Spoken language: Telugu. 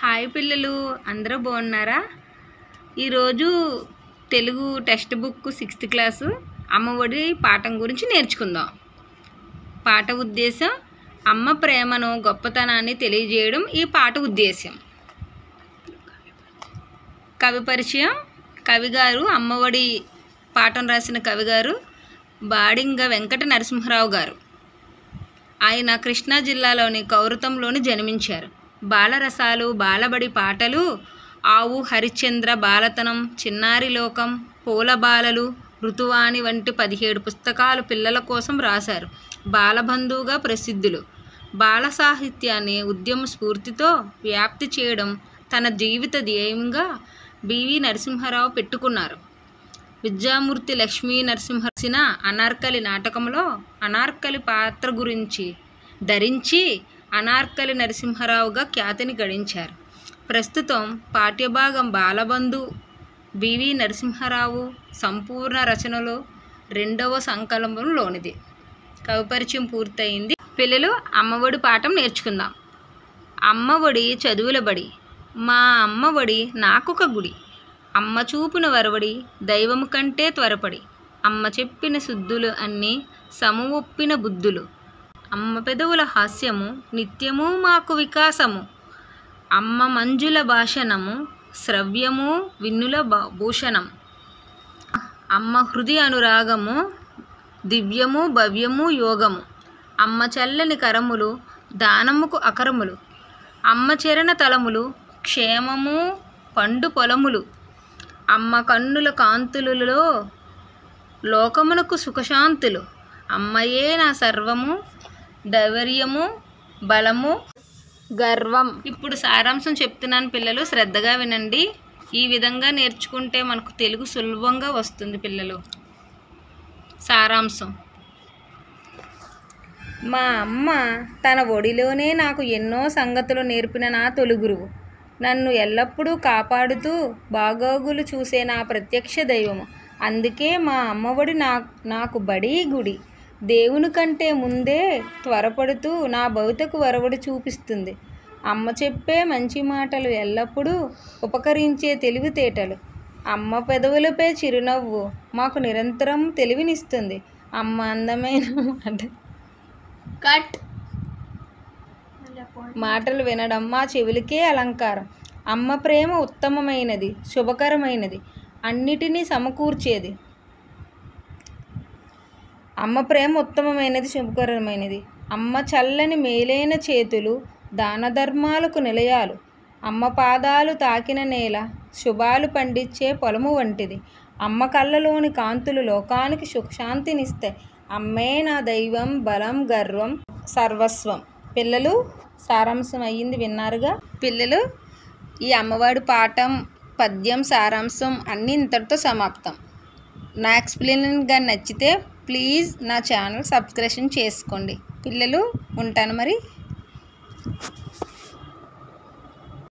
హాయ్ పిల్లలు, అందరూ బాగున్నారా? ఈరోజు Telugu text book 6th class Ammavodi పాఠం గురించి నేర్చుకుందాం. పాఠ ఉద్దేశం అమ్మ ప్రేమను గొప్పతనాన్ని తెలియజేయడం ఈ పాఠ ఉద్దేశం. కవి పరిచయం. కవిగారు అమ్మఒడి పాఠం రాసిన కవిగారు బాడింగ వెంకట నరసింహరావు గారు. ఆయన కృష్ణా జిల్లాలోని కౌరతంలోని జన్మించారు. బాలరసాలు, బాలబడి పాటలు, ఆవు హరిశ్చంద్ర, బాలతనం, చిన్నారి లోకం, పూలబాలలు, ఋతువాణి వంటి 17 పుస్తకాలు పిల్లల కోసం రాశారు. బాలబంధువుగా ప్రసిద్ధులు. బాల సాహిత్యాన్ని ఉద్యమ స్ఫూర్తితో వ్యాప్తి చేయడం తన జీవిత ధ్యేయంగా బివి నరసింహారావు పెట్టుకున్నారు. విద్యామూర్తి లక్ష్మీ నరసింహర్సిన అనార్కలి నాటకంలో అనార్కలి పాత్ర గురించి ధరించి అనార్కలి నరసింహారావుగా ఖ్యాతిని గడించారు. ప్రస్తుతం పాఠ్యభాగం బాలబంధు బివి నరసింహారావు సంపూర్ణ రచనలో 2వ సంకలనంలోనిది. కవి పరిచయం పూర్తయింది. పిల్లలు అమ్మఒడి పాఠం నేర్చుకుందాం. అమ్మఒడి చదువుల బడి, మా అమ్మఒడి నాకొక గుడి, అమ్మ చూపున వరవడి దైవము కంటే త్వరపడి, అమ్మ చెప్పిన శుద్ధులు అన్నీ సమవొప్పిన బుద్ధులు, అమ్మ పెదవుల హాస్యము నిత్యము మాకు వికాసము, అమ్మ మంజుల భాషణము శ్రవ్యము విన్నుల భూషణం, అమ్మ హృదయ అనురాగము దివ్యము భవ్యము యోగము, అమ్మ చల్లని కరములు దానముకు అకరములు, అమ్మ చరణ తలములు క్షేమము పండు పొలములు, అమ్మ కన్నుల కాంతులలో లోకమునకు సుఖశాంతులు, అమ్మయే నా సర్వము ధైర్యము బలము గర్వం. ఇప్పుడు సారాంశం చెప్తున్నాను పిల్లలు, శ్రద్ధగా వినండి. ఈ విధంగా నేర్చుకుంటే మనకు తెలుగు సులభంగా వస్తుంది పిల్లలు. సారాంశం. మా అమ్మ తన ఒడిలోనే నాకు ఎన్నో సంగతులు నేర్పిన నా తొలి గురువు. నన్ను ఎల్లప్పుడూ కాపాడుతూ బాగోగులు చూసే నా ప్రత్యక్ష దైవము. అందుకే మా అమ్మఒడి నాకు బడి గుడి. దేవుని కంటే ముందే త్వరపడుతూ నా భవితకు వరవడి చూపిస్తుంది. అమ్మ చెప్పే మంచి మాటలు ఎల్లప్పుడూ ఉపకరించే తెలివితేటలు. అమ్మ పెదవులపై చిరునవ్వు మాకు నిరంతరం తెలివినిస్తుంది. అమ్మ అందమైన మాటలు వినడం మా చెవులకే అలంకారం. అమ్మ ప్రేమ ఉత్తమమైనది, శుభకరమైనది, అన్నిటినీ సమకూర్చేది. అమ్మ ప్రేమ ఉత్తమమైనది, శుభకరమైనది. అమ్మ చల్లని మేలైన చేతులు దాన ధర్మాలకు నిలయాలు. అమ్మ పాదాలు తాకిన నేల శుభాలు పండించే పొలము వంటిది. అమ్మ కళ్ళలోని కాంతులు లోకానికి సుఖశాంతినిస్తాయి. అమ్మే నా దైవం బలం గర్వం సర్వస్వం. పిల్లలు సారాంశం అయ్యింది, విన్నారుగా. పిల్లలు ఈ అమ్మవాడి పాఠం పద్యం సారాంశం అన్నీ ఇంతటితో సమాప్తం. నా ఎక్స్ప్లెయిన్ గా నచ్చితే ప్లీజ్ నా ఛానల్ సబ్స్క్రిప్షన్ చేసుకోండి. పిల్లలు ఉంటాను మరి.